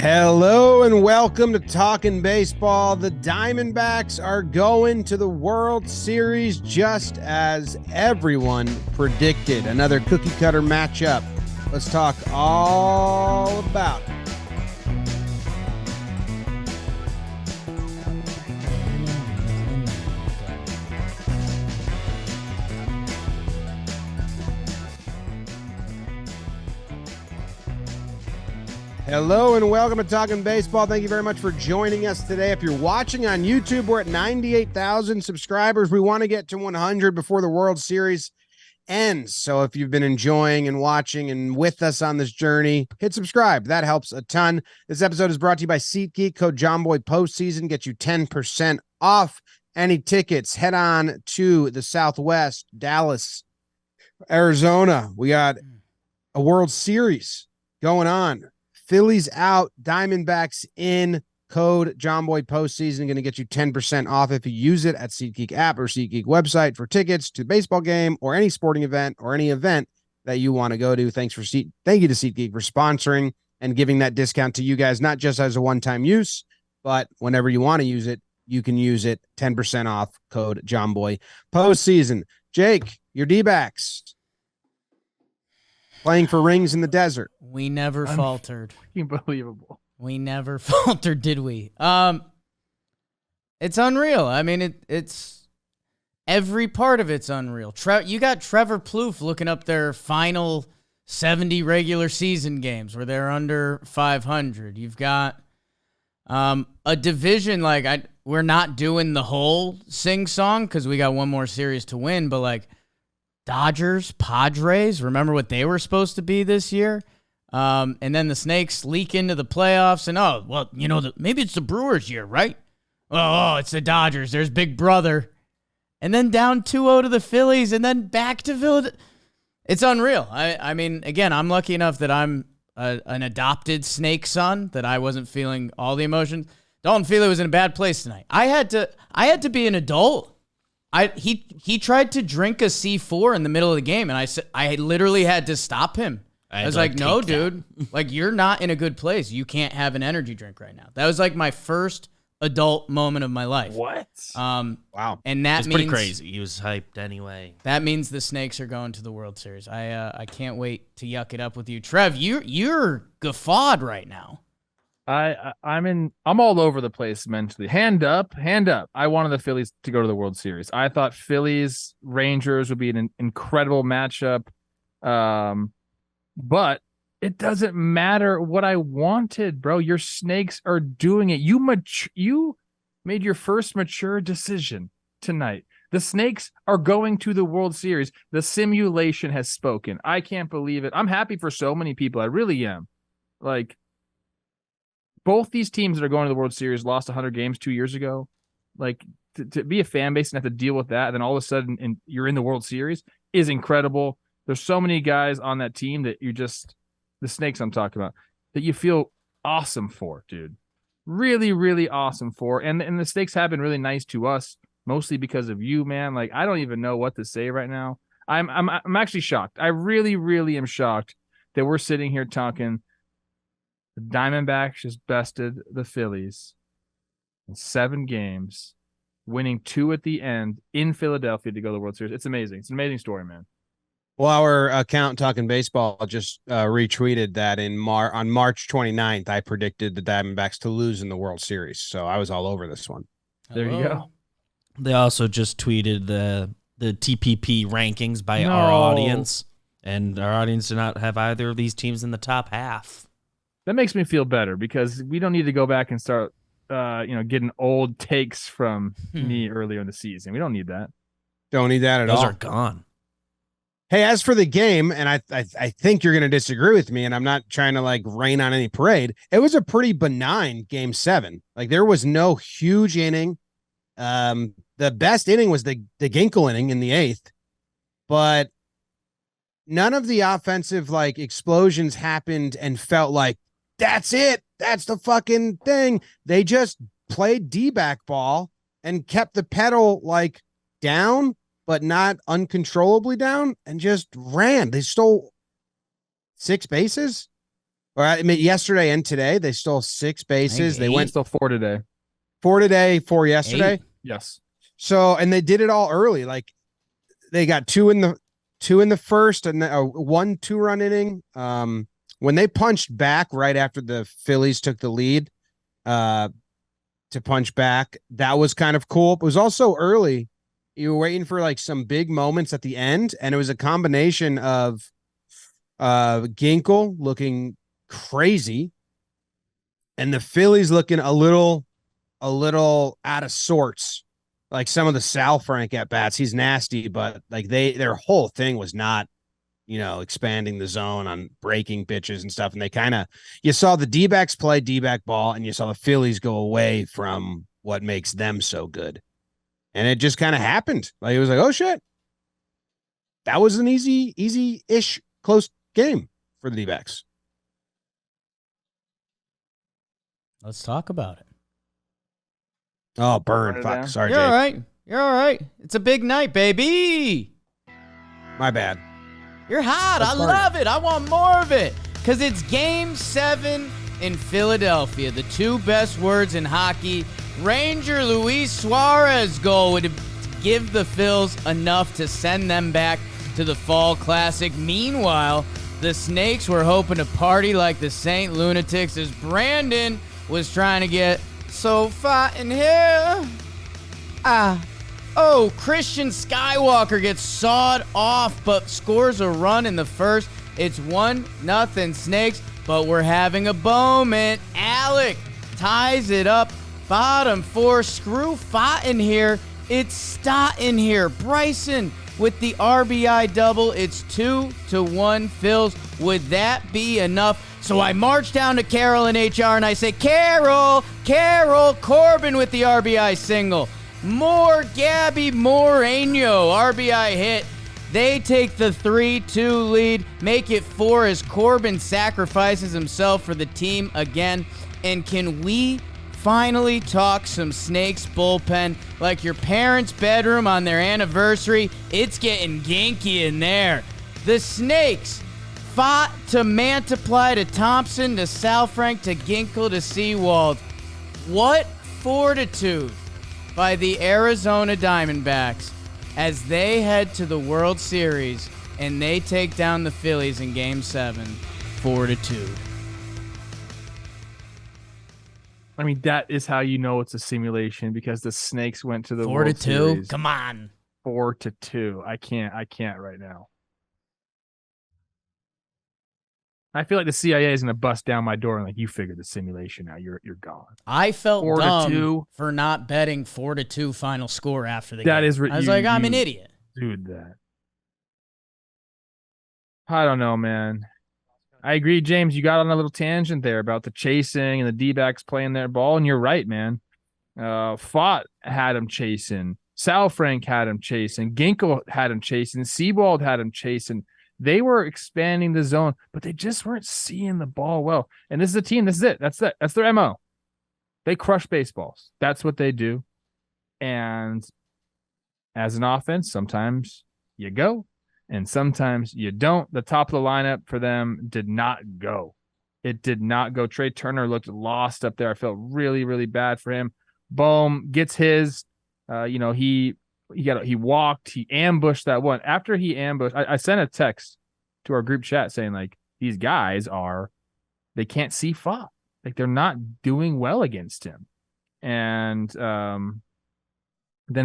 Hello and welcome to Talkin Baseball. The Diamondbacks are going to the World Series just as everyone predicted. Another cookie cutter matchup. Let's talk all about it. Hello and welcome to Talkin Baseball. Thank you very much for joining us today. If you're watching on YouTube, we're at 98,000 subscribers. We want to get to 100 before the World Series ends. So if you've been enjoying and watching and with us on this journey, hit subscribe. That helps a ton. This episode is brought to you by SeatGeek. Code JohnBoy Postseason gets you 10% off any tickets. Head on to the Southwest, Dallas, Arizona. We got a World Series going on. Phillies out, Diamondbacks in. Code JohnBoy Postseason going to get you 10% off if you use it at SeatGeek app or SeatGeek website for tickets to the baseball game or any sporting event or any event that you want to go to. Thank you to SeatGeek for sponsoring and giving that discount to you guys, not just as a one-time use, but whenever you want to use it, you can use it. 10% off. Code JohnBoy Postseason. Jake, your DBacks. Playing for rings in the desert. We never faltered. Unbelievable. We never faltered, did we? It's unreal. I mean, it's every part of it's unreal. You got Trevor Plouffe looking up their final 70 regular season games where they're under 500. You've got a division like we're not doing the whole sing song because we got one more series to win, but like Dodgers, Padres, remember what they were supposed to be this year? And then the Snakes leak into the playoffs, and maybe it's the Brewers' year, right? Oh, it's the Dodgers. There's Big Brother. And then down 2-0 to the Phillies, and then back to Philadelphia. It's unreal. I mean, again, I'm lucky enough that I'm an adopted Snake son, that I wasn't feeling all the emotions. Dalton Feely was in a bad place tonight. I had to be an adult. He tried to drink a C4 in the middle of the game, and I literally had to stop him. I was like, no, dude, like you're not in a good place. You can't have an energy drink right now. That was like my first adult moment of my life. What? Wow. And that it's means pretty crazy. He was hyped anyway. That means the Snakes are going to the World Series. I can't wait to yuck it up with you. Trev, you're guffawed right now. I'm all over the place mentally. Hand up. I wanted the Phillies to go to the World Series. I thought Phillies Rangers would be an incredible matchup. But it doesn't matter what I wanted, bro. Your Snakes are doing it. You made your first mature decision tonight. The Snakes are going to the World Series. The simulation has spoken. I can't believe it. I'm happy for so many people. I really am. Like, both these teams that are going to the World Series lost 100 games 2 years ago. Like, to be a fan base and have to deal with that, and then all of a sudden you're in the World Series is incredible. There's so many guys on that team that the Snakes I'm talking about, that you feel awesome for, dude. Really, really awesome for. And the Snakes have been really nice to us, mostly because of you, man. Like, I don't even know what to say right now. I'm actually shocked. I really, really am shocked that we're sitting here talking. The Diamondbacks just bested the Phillies in 7 games, winning 2 at the end in Philadelphia to go to the World Series. It's amazing. It's an amazing story, man. Well, our account Talking Baseball just retweeted that on March 29th, I predicted the Diamondbacks to lose in the World Series. So I was all over this one. There you go. They also just tweeted the TPP rankings by our audience, and our audience do not have either of these teams in the top half. That makes me feel better because we don't need to go back and start, getting old takes from me earlier in the season. We don't need that. Don't need that at all. Those are gone. Hey, as for the game, and I think you're going to disagree with me, and I'm not trying to like rain on any parade. It was a pretty benign Game 7. Like, there was no huge inning. The best inning was the Ginkel inning in the 8th, but none of the offensive like explosions happened and felt like that's it. That's the fucking thing. They just played D-back ball and kept the pedal like down, but not uncontrollably down, and just ran. They stole 6 bases. Or I mean, yesterday and today they stole 6 bases. They went still 4 today. 4 today, 4 yesterday. 8. Yes. So, and they did it all early. Like they got 2 in the first and 1 2-run inning. When they punched back right after the Phillies took the lead, to punch back, that was kind of cool. It was also early. You were waiting for like some big moments at the end, and it was a combination of Ginkel looking crazy and the Phillies looking a little out of sorts. Like some of the Sal Frank at bats, he's nasty, but like their whole thing was not, expanding the zone on breaking pitches and stuff. And they you saw the DBacks play DBack ball, and you saw the Phillies go away from what makes them so good. And it just kind of happened. Like it was like, oh shit, that was an easy-ish close game for the DBacks. Let's talk about it. Oh, burn. Fuck. Sorry, You're Jake. all right. You're all right. It's a big night, baby. My bad. You're hot. I love it. I want more of it because it's Game 7 in Philadelphia. The 2 best words in hockey. Ranger Luis Suarez goal would give the Phils enough to send them back to the Fall Classic. Meanwhile, the Snakes were hoping to party like the St. Lunatics as Brandon was trying to get so far in here. Christian Skywalker gets sawed off, but scores a run in the first. It's 1-0 Snakes, but we're having a moment. Alec ties it up. Bottom 4. Screw Fountain here. It's Stoughton here. Bryson with the RBI double. It's 2-1 Phils. Would that be enough? So I march down to Carol in HR and I say, Carol, Corbin with the RBI single. More Gabby Moreno RBI hit. They take the 3-2 lead, make it 4 as Corbin sacrifices himself for the team again. And can we finally talk some Snakes bullpen like your parents' bedroom on their anniversary? It's getting ginky in there. The Snakes fought to Mantiply to Thompson to Sal Frank to Ginkel to Seawald. What fortitude by the Arizona Diamondbacks as they head to the World Series and they take down the Phillies in Game 7, 4-2. I mean, that is how you know it's a simulation because the Snakes went to the World 4-2. Series. Come on. 4-2. I can't right now. I feel like the CIA is going to bust down my door and like, you figured the simulation out. You're gone. I felt 4-2. dumb for not betting 4-2 final score after the game. That is I was like, I'm an idiot. Dude, that. I don't know, man. I agree, James. You got on a little tangent there about the chasing and the DBacks playing their ball, and you're right, man. Fott had him chasing. Sal Frank had him chasing. Ginkel had him chasing. Seawald had him chasing. They were expanding the zone, but they just weren't seeing the ball well. And this is a team. This is it. That's it. That's their MO. They crush baseballs. That's what they do. And as an offense, sometimes you go and sometimes you don't. The top of the lineup for them did not go. It did not go. Trey Turner looked lost up there. I felt really, really bad for him. Bohm gets his. He walked. He ambushed that one. After he ambushed, I sent a text to our group chat saying like these guys they can't see Fott. Like they're not doing well against him. And then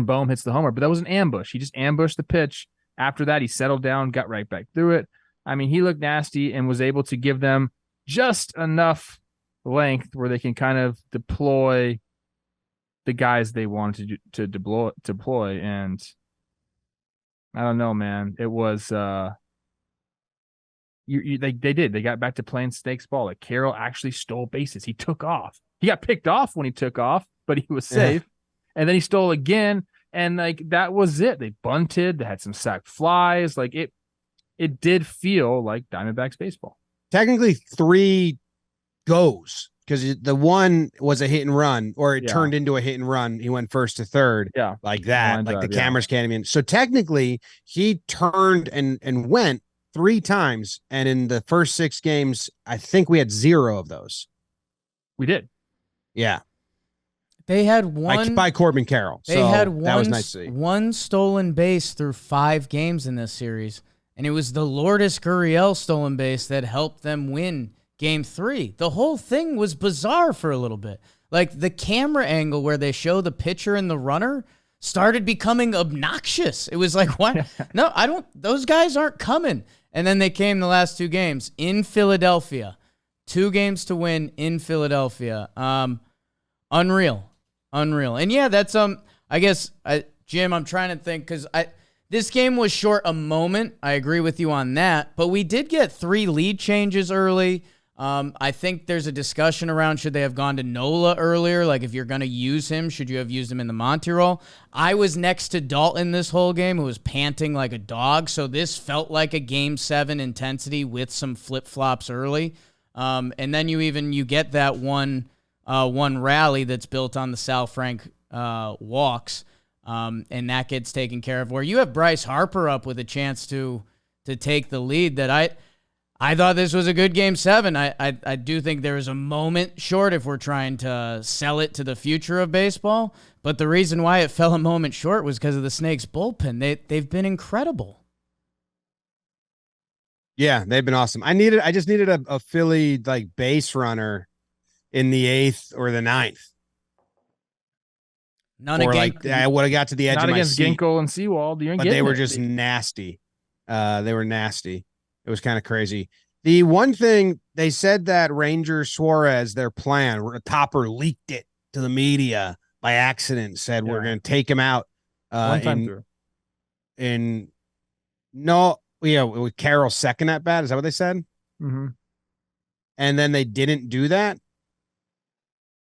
Bohm hits the homer, but that was an ambush. He just ambushed the pitch. After that, he settled down, got right back through it. I mean, he looked nasty and was able to give them just enough length where they can kind of deploy the guys they wanted to deploy. And I don't know, man. It was they did. They got back to playing Snakes ball. Like Carroll actually stole bases. He took off. He got picked off when he took off, but he was safe. And then he stole again. And like that was it. They bunted. They had some sack flies. Like it did feel like Diamondbacks baseball. Technically 3 goes because the one was a hit and run, or it turned into a hit and run. He went first to third, like that. Like the cameras can't even. So technically, he turned and went, 3 times, and in the first 6 games, I think we had 0 of those. We did. Yeah. They had one by Corbin Carroll. They so had one, that was nice to see. One stolen base through 5 games in this series, and it was the Lourdes Gurriel stolen base that helped them win Game 3. The whole thing was bizarre for a little bit. Like, the camera angle where they show the pitcher and the runner started becoming obnoxious. It was like, what? No, those guys aren't coming. And then they came the last 2 games in Philadelphia. 2 games to win in Philadelphia. Unreal. And yeah, that's I guess Jim, I'm trying to think, because this game was short a moment. I agree with you on that, but we did get 3 lead changes early. I think there's a discussion around, should they have gone to Nola earlier? Like, if you're going to use him, should you have used him in the Monty role? I was next to Dalton this whole game, who was panting like a dog, so this felt like a Game 7 intensity with some flip-flops early. And then you get that one rally that's built on the Sal Frank walks, and that gets taken care of, where you have Bryce Harper up with a chance to take the lead. That I thought this was a good Game 7. I do think there was a moment short if we're trying to sell it to the future of baseball, but the reason why it fell a moment short was because of the Snakes bullpen. They've been incredible. Yeah, they've been awesome. I just needed a Philly like base runner in the 8th or the 9th. None or against, like I would have got to the edge Not of my against seat. Ginkel and Seawald. But they were just nasty. They were nasty. It was kind of crazy. The one thing they said that Ranger Suarez, their plan, Topper leaked it to the media by accident, said we're going to take him out. One time through. With Carroll's second at bat. Is that what they said? Mm-hmm. And then they didn't do that.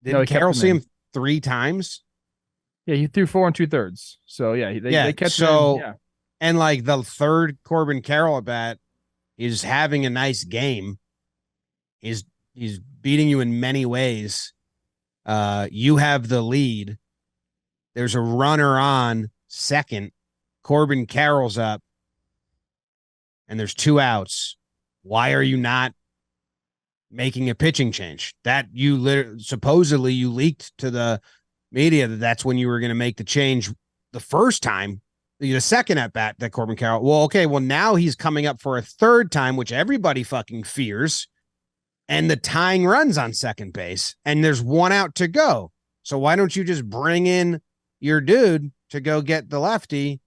Did Carroll see him 3 times? Yeah, he threw 4 2/3. So they kept him. Yeah. And like the third Corbin Carroll at bat is having a nice game. He's beating you in many ways. You have the lead. There's a runner on second. Corbin Carroll's up, and there's 2 outs. Why are you not making a pitching change? That supposedly you leaked to the media that's when you were going to make the change the first time, the second at bat that Corbin Carroll. Well, okay, now he's coming up for a third time, which everybody fucking fears, and the tying runs on second base, and there's 1 out to go. So why don't you just bring in your dude to go get the lefty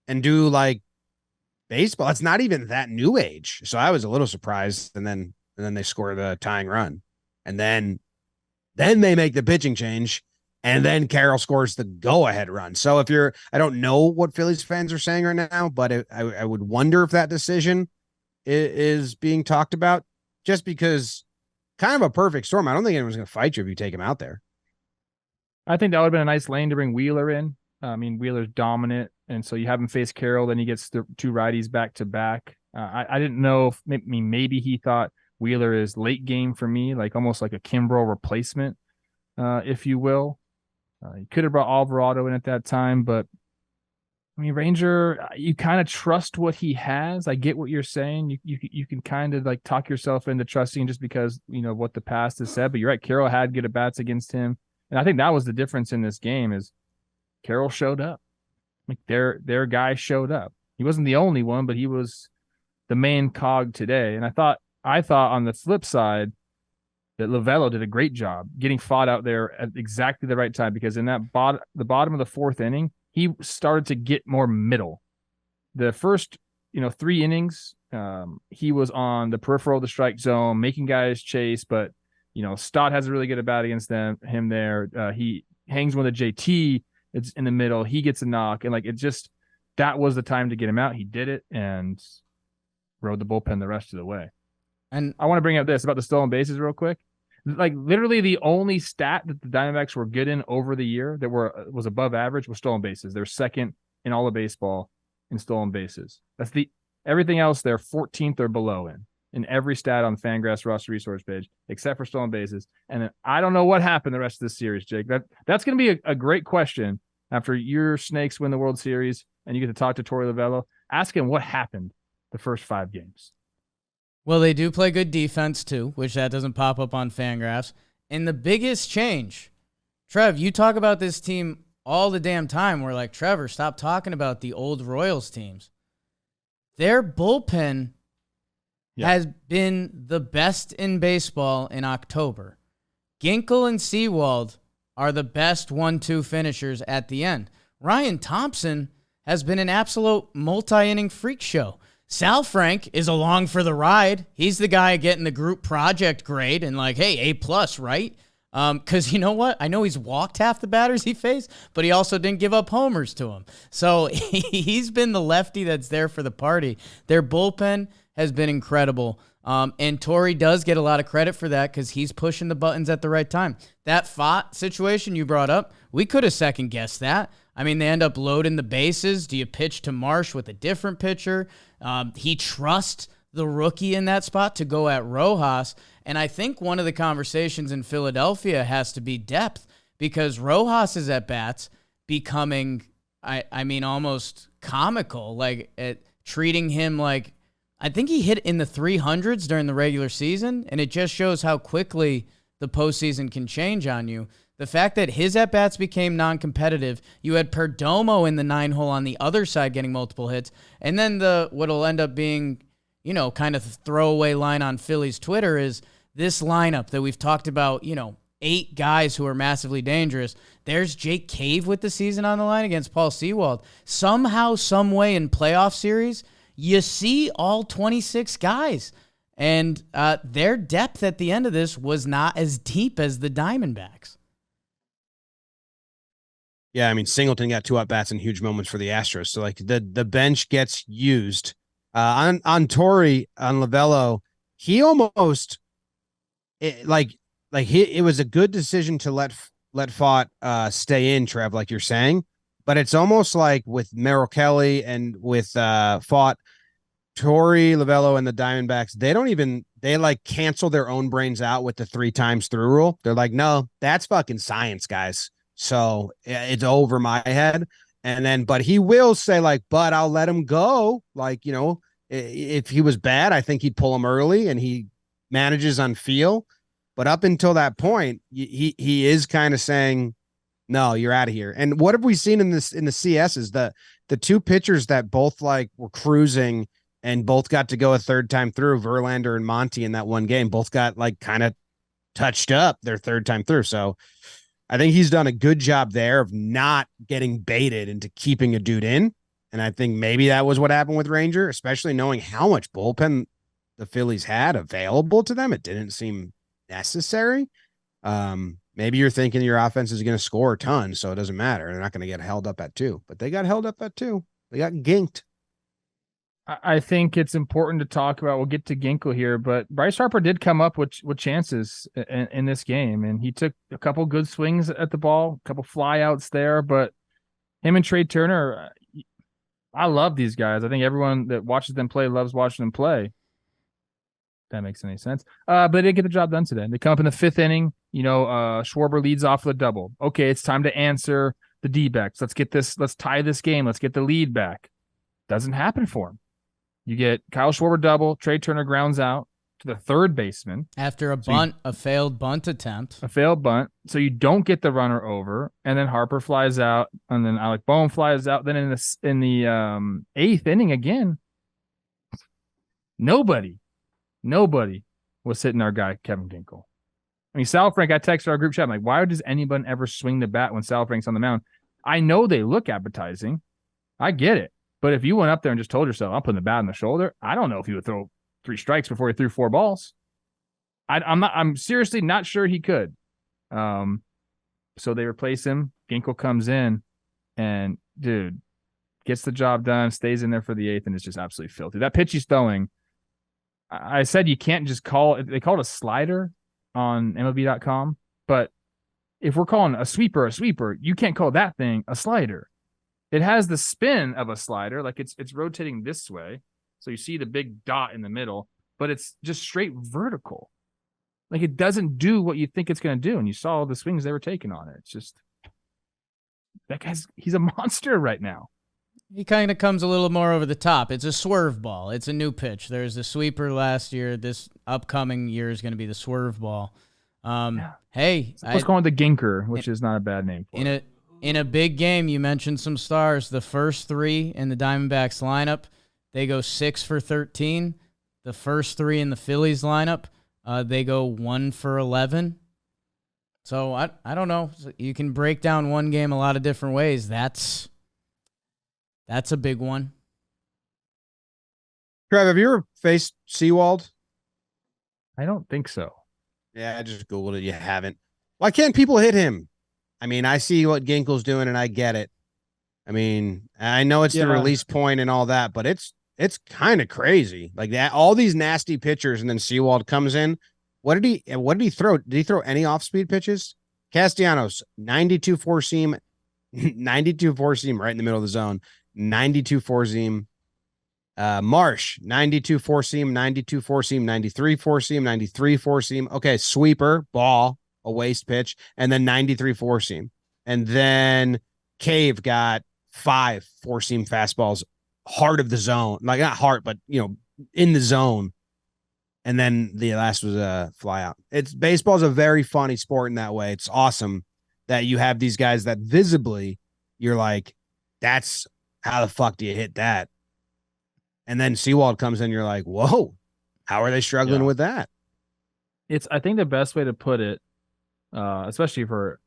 and do like baseball? It's not even that new age. So I was a little surprised, and then they score the tying run, and then they make the pitching change. And then Carroll scores the go-ahead run. So I don't know what Phillies fans are saying right now, but I would wonder if that decision is being talked about, just because kind of a perfect storm. I don't think anyone's going to fight you if you take him out there. I think that would have been a nice lane to bring Wheeler in. I mean, Wheeler's dominant, and so you have him face Carroll, then he gets the 2 righties back to back. I didn't know if maybe he thought Wheeler is late game for me, like almost like a Kimbrel replacement, if you will. He could have brought Alvarado in at that time, but I mean, Ranger, you kind of trust what he has. I get what you're saying. You can kind of like talk yourself into trusting just because, what the past has said, but you're right. Carroll had good at-bats against him. And I think that was the difference in this game is Carroll showed up. Like their guy showed up. He wasn't the only one, but he was the main cog today. And I thought on the flip side, that Lovello did a great job getting fought out there at exactly the right time, because in the bottom of the 4th inning, he started to get more middle. The first, 3 innings, he was on the peripheral of the strike zone, making guys chase, but, Stott has a really good at bat against him there. He hangs one of the JT, it's in the middle, he gets a knock, and that was the time to get him out. He did it and rode the bullpen the rest of the way. And I want to bring up this about the stolen bases real quick. Like literally the only stat that the Diamondbacks were good in over the year that was above average was stolen bases. They're second in all of baseball in stolen bases. Everything else they're 14th or below in every stat on Fangraphs roster resource page, except for stolen bases. And then I don't know what happened the rest of this series, Jake. That's going to be a great question after your Snakes win the World Series and you get to talk to Torey Lovello. Ask him what happened the first 5 games. Well, they do play good defense too, which that doesn't pop up on Fangraphs. And the biggest change, Trev, you talk about this team all the damn time. We're like, Trevor, stop talking about the old Royals teams. Their bullpen has been the best in baseball in October. Ginkel and Sewald are the best 1-2 finishers at the end. Ryan Thompson has been an absolute multi-inning freak show. Sal Frank is along for the ride. He's the guy getting the group project grade and like, hey, A+, right? Because you know what? I know he's walked half the batters he faced, but he also didn't give up homers to him. So he's been the lefty that's there for the party. Their bullpen has been incredible. And Torrey does get a lot of credit for that because he's pushing the buttons at the right time. That Fott situation you brought up, we could have second-guessed that. I mean, they end up loading the bases. Do you pitch to Marsh with a different pitcher? He trusts the rookie in that spot to go at Rojas. And I think one of the conversations in Philadelphia has to be depth because Rojas is at bats becoming, I mean, almost comical, like treating him like, I think he hit in the 300s during the regular season, and it just shows how quickly the postseason can change on you. The fact that his at-bats became non-competitive, you had Perdomo in the 9-hole on the other side getting multiple hits, and then what'll end up being, you know, kind of throwaway line on Philly's Twitter is this lineup that we've talked about, you know, 8 guys who are massively dangerous. There's Jake Cave with the season on the line against Paul Sewald. Somehow, some way in playoff series, you see all 26 guys. And their depth at the end of this was not as deep as the Diamondbacks. Yeah, I mean, Singleton got 2 at-bats in huge moments for the Astros. So, like, the bench gets used. On Torrey, on Lovello, he almost it was a good decision to let Fott stay in, Trev, like you're saying. But it's almost like with Merrill Kelly and with Fott, Torrey, Lovello, and the Diamondbacks, they like cancel their own brains out with the 3 times through rule. They're like, no, that's fucking science, guys. So it's over my head. And then, but he will say like, but I'll let him go. Like, you know, if he was bad, I think he'd pull him early and he manages on feel. But up until that point, he is kind of saying, no, you're out of here. And what have we seen in the CS is the 2 pitchers that both like were cruising and both got to go a third time through, Verlander and Monty in that one game, both got like kind of touched up their third time through. So I think he's done a good job there of not getting baited into keeping a dude in. And I think maybe that was what happened with Ranger, especially knowing how much bullpen the Phillies had available to them. It didn't seem necessary. Maybe you're thinking your offense is going to score a ton, so it doesn't matter. They're not going to get held up at 2, but they got held up at 2. They got ginked. I think it's important to talk about. We'll get to Ginkel here, but Bryce Harper did come up with chances in this game, and he took a couple good swings at the ball, a couple flyouts there. But him and Trey Turner, I love these guys. I think everyone that watches them play loves watching them play. If that makes any sense. But they did get the job done today. They come up in the 5th inning. You know, Schwarber leads off with a double. Okay, it's time to answer the D-backs. Let's tie this game. Let's get the lead back. Doesn't happen for him. You get Kyle Schwarber double, Trey Turner grounds out to the third baseman. After a failed bunt attempt. A failed bunt. So you don't get the runner over, and then Harper flies out, and then Alec Boehm flies out. Then in the 8th inning again, nobody was hitting our guy, Kevin Ginkel. I mean, Sal Frank, I texted our group chat, I'm like, why does anyone ever swing the bat when Sal Frank's on the mound? I know they look appetizing. I get it. But if you went up there and just told yourself, I'm putting the bat on the shoulder, I don't know if he would throw 3 strikes before he threw 4 balls. I'm seriously not sure he could. So they replace him. Ginkel comes in and, dude, gets the job done, stays in there for the 8th, and it's just absolutely filthy. That pitch he's throwing, I said you can't just call it, they call it a slider on MLB.com, but if we're calling a sweeper, you can't call that thing a slider. It has the spin of a slider, like it's rotating this way. So you see the big dot in the middle, but it's just straight vertical. Like it doesn't do what you think it's going to do. And you saw all the swings they were taking on it. It's just, that guy's, he's a monster right now. He kind of comes a little more over the top. It's a swerve ball. It's a new pitch. There's the sweeper last year. This upcoming year is going to be the swerve ball. Hey, let's go with the Ginker, which is not a bad name for it. In a big game, you mentioned some stars. The first three in the Diamondbacks lineup, they go 6 for 13. The first three in the Phillies lineup, they go 1 for 11. So I don't know. You can break down one game a lot of different ways. That's a big one. Trev, have you ever faced Seawald? I don't think so. Yeah, I just Googled it. You haven't. Why can't people hit him? I mean, I see what Ginkel's doing, and I get it. I mean, I know it's the release point and all that, but it's kind of crazy. Like that, all these nasty pitchers, and then Seawald comes in. What did he throw? Did he throw any off-speed pitches? Castellanos, 92 four-seam, 92 four-seam right in the middle of the zone, 92 four-seam. Marsh, 92 four-seam, 92 four-seam, 93 four-seam, 93 four-seam. Okay, sweeper, ball, a waste pitch, and then 93 four-seam. And then Cave got 5 four-seam fastballs, heart of the zone. Like not heart, but in the zone. And then the last was a fly out. Baseball's a very funny sport in that way. It's awesome that you have these guys that visibly you're like, that's how the fuck do you hit that? And then Seawald comes in, you're like, whoa, how are they struggling with that? I think the best way to put it, especially for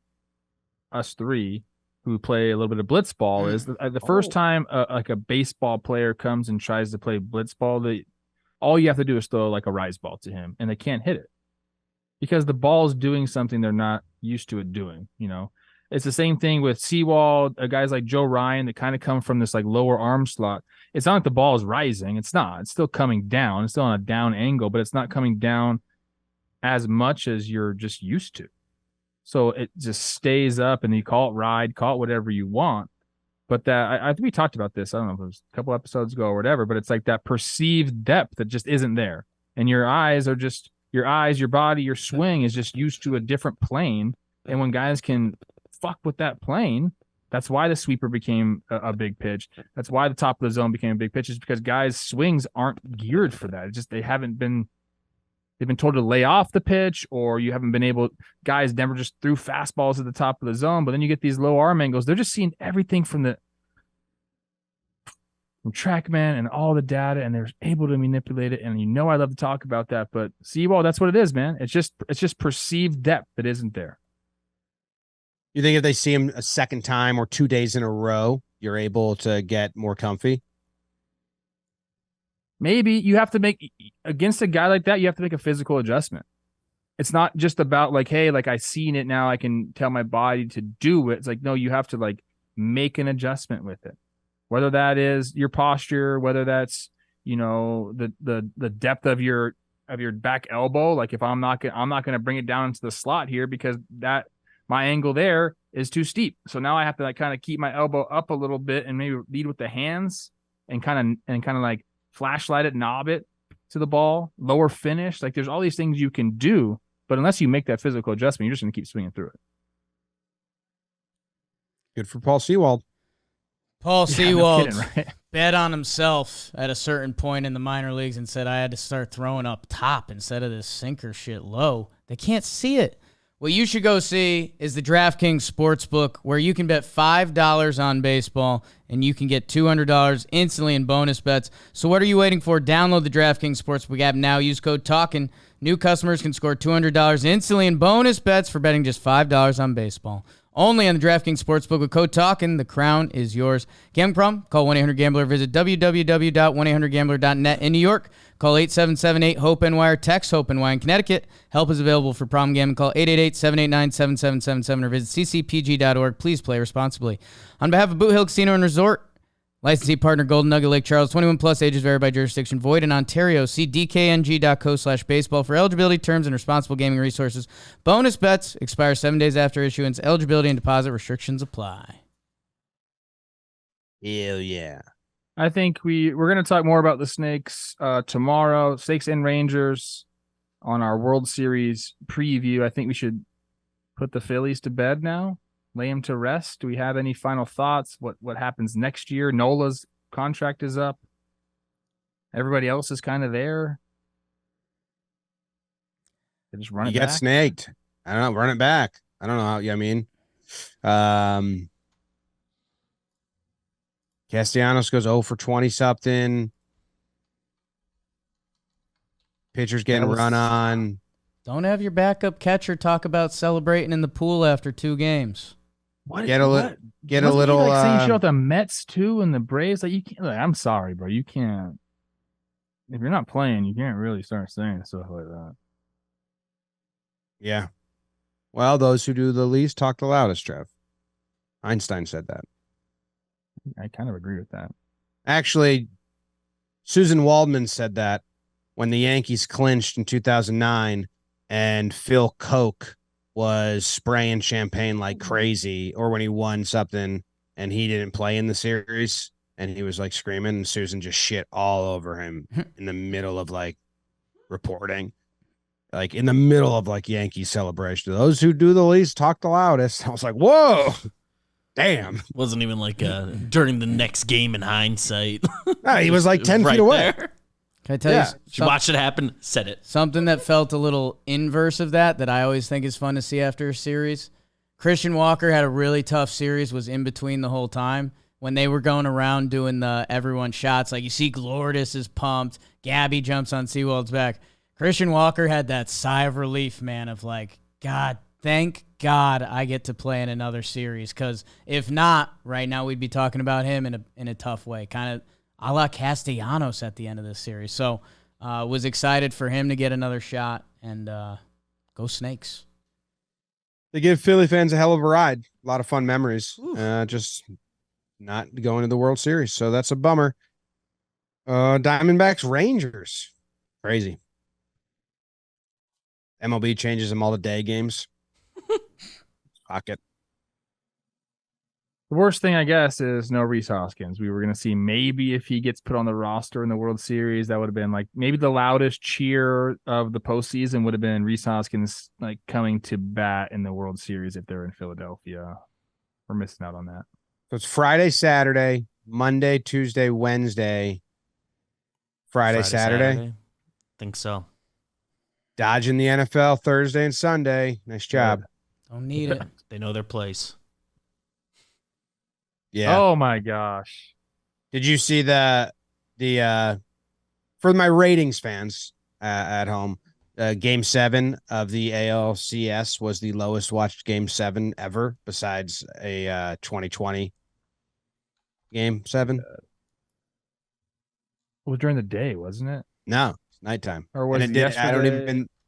us three who play a little bit of blitzball, is the first time like a baseball player comes and tries to play blitzball, all you have to do is throw like a rise ball to him, and they can't hit it because the ball's doing something they're not used to it doing. It's the same thing with Seawald, guys like Joe Ryan that kind of come from this like lower arm slot. It's not like the ball is rising. It's not. It's still coming down. It's still on a down angle, but it's not coming down as much as you're just used to. So it just stays up, and you call it ride, call it whatever you want. But that I think we talked about this. I don't know if it was a couple episodes ago or whatever, but it's like that perceived depth that just isn't there. And your eyes, your body, your swing is just used to a different plane. And when guys can fuck with that plane, that's why the sweeper became a big pitch. That's why the top of the zone became a big pitch, is because guys' swings aren't geared for that. It's just they've been told to lay off the pitch, or you haven't been able, guys never just threw fastballs at the top of the zone, but then you get these low arm angles. They're just seeing everything from TrackMan and all the data, and they're able to manipulate it. And I love to talk about that, but Seawald, that's what it is, man. It's just perceived depth that isn't there. You think if they see him a second time or 2 days in a row, you're able to get more comfy? Maybe you have to make, against a guy like that, you have to make a physical adjustment. It's not just about like, hey, like I seen it now, I can tell my body to do it. It's like, no, you have to like make an adjustment with it. Whether that is your posture, whether that's, the depth of your back elbow. Like if I'm not going to bring it down into the slot here because my angle there is too steep. So now I have to like kind of keep my elbow up a little bit and maybe lead with the hands and kind of like flashlight it, knob it to the ball, lower finish. Like there's all these things you can do, but unless you make that physical adjustment, you're just going to keep swinging through it. Good for Paul Seawald. Paul Seawald no kidding, right? bet on himself at a certain point in the minor leagues and said, I had to start throwing up top instead of this sinker shit low. They can't see it. What you should go see is the DraftKings Sportsbook, where you can bet $5 on baseball and you can get $200 instantly in bonus bets. So what are you waiting for? Download the DraftKings Sportsbook app now. Use code Talkin. New customers can score $200 instantly in bonus bets for betting just $5 on baseball. Only on the DraftKings Sportsbook with code Talkin. The crown is yours. Gambling problem? Call 1-800-GAMBLER. Visit www.1800gambler.net in New York. Call 877-8-HOPE-NY or text HOPE-NY in Connecticut. Help is available for problem gambling. Call 888-789-7777 or visit ccpg.org. Please play responsibly. On behalf of Boot Hill Casino and Resort, licensee partner Golden Nugget Lake Charles, 21 plus, ages vary by jurisdiction, void in Ontario. See dkng.co/baseball for eligibility, terms, and responsible gaming resources. Bonus bets expire 7 days after issuance. Eligibility and deposit restrictions apply. Hell yeah. I think we're going to talk more about the Snakes tomorrow. Snakes and Rangers on our World Series preview. I think we should put the Phillies to bed now. lay him to rest? Do we have any final thoughts? What happens next year? Nola's contract is up. Everybody else is kind of there. They just run it You back. get snaked. I don't know. Run it back. I don't know how. Yeah, I mean, Castellanos goes 0 for 20 something. Pitcher's getting run on. Don't have your backup catcher talk about celebrating in the pool after 2 games. Get a little. Saying shit about the Mets too and the Braves. Like you can't. Like, I'm sorry, bro. You can't. If you're not playing, you can't really start saying stuff like that. Yeah. Well, those who do the least talk the loudest, Trev. Einstein said that. I kind of agree with that. Actually, Susan Waldman said that when the Yankees clinched in 2009 and Phil Koch was spraying champagne like crazy, or when he won something and he didn't play in the series and he was like screaming, and Susan just shit all over him in the middle of like reporting. Like in the middle of like Yankee celebration. Those who do the least talk the loudest. I was like, whoa, damn. Wasn't even like during the next game in hindsight. No, he was like 10 right feet away. there. Can I tell you? She watched it happen, said it. Something that felt a little inverse of that I always think is fun to see after a series. Christian Walker had a really tough series, was in between the whole time. When they were going around doing the everyone shots, like you see Lourdes is pumped, Gabby jumps on Sewald's back. Christian Walker had that sigh of relief, man, of like, God, thank God I get to play in another series. Because if not, right now we'd be talking about him in a tough way, kind of a la Castellanos at the end of this series. So was excited for him to get another shot, and go Snakes. They give Philly fans a hell of a ride. A lot of fun memories. Just not going to the World Series. So that's a bummer. Diamondbacks, Rangers. Crazy. MLB changes them all to day games. Fuck it. The worst thing, I guess, is no Rhys Hoskins. We were going to see maybe if he gets put on the roster in the World Series, that would have been like maybe the loudest cheer of the postseason would have been Rhys Hoskins like coming to bat in the World Series if they're in Philadelphia. We're missing out on that. So it's Friday, Saturday, Monday, Tuesday, Wednesday, Friday, Saturday. Think so. Dodging the NFL Thursday and Sunday. Nice job. Don't need it. They know their place. Yeah. Oh my gosh. Did you see the for my ratings fans at home, Game 7 of the ALCS was the lowest watched Game 7 ever, besides a 2020 Game 7. It was during the day, wasn't it? No, it's nighttime. Or was And it yesterday?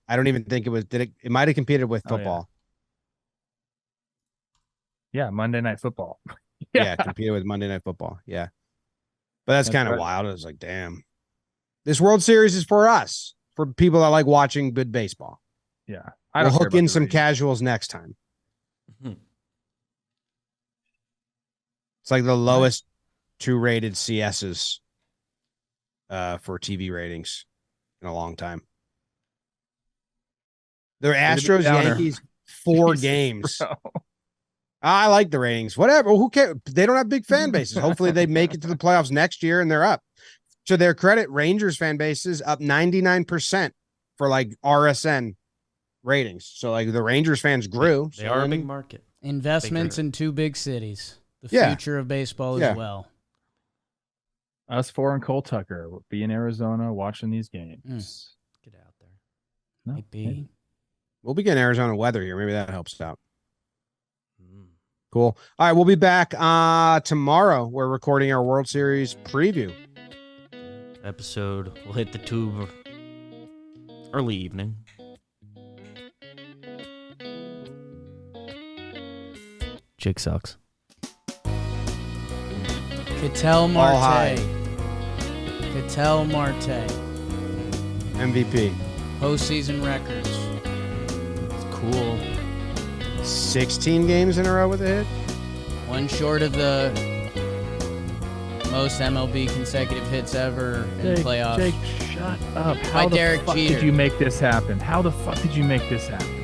I don't even think it was. Did it? It might have competed with football. Yeah, Monday Night Football. Yeah, competed with Monday Night Football. Yeah, but that's kind of right. wild. I was like, damn, this World Series is for us, for people that like watching good baseball. Yeah, We'll hook in some casuals next time. Mhm. It's like the lowest 2-rated CSs for TV ratings in a long time. The Astros, Yankees, 4 games. Bro. I like the ratings. Whatever. Who cares? They don't have big fan bases. Hopefully they make it to the playoffs next year and they're up. To their credit, Rangers fan base is up 99% for like RSN ratings. So like the Rangers fans grew. They are a big market. Investments in 2 big cities. The Yeah. future of baseball as well. Us 4 and Cole Tucker will be in Arizona watching these games. Get out there. No, Might be. maybe. We'll be getting Arizona weather here. Maybe that helps out. Mm. Cool. All right, we'll be back tomorrow. We're recording our World Series preview. Episode will hit the tube early evening. Jake sucks. Ketel All high. Marte. Ketel Marte. MVP. Postseason records. It's cool. 16 games in a row with a hit. One short of the most MLB consecutive hits ever in the playoffs. Jake, shut up. By How the Derek fuck Jeter. did you make this happen? How the fuck did you make this happen?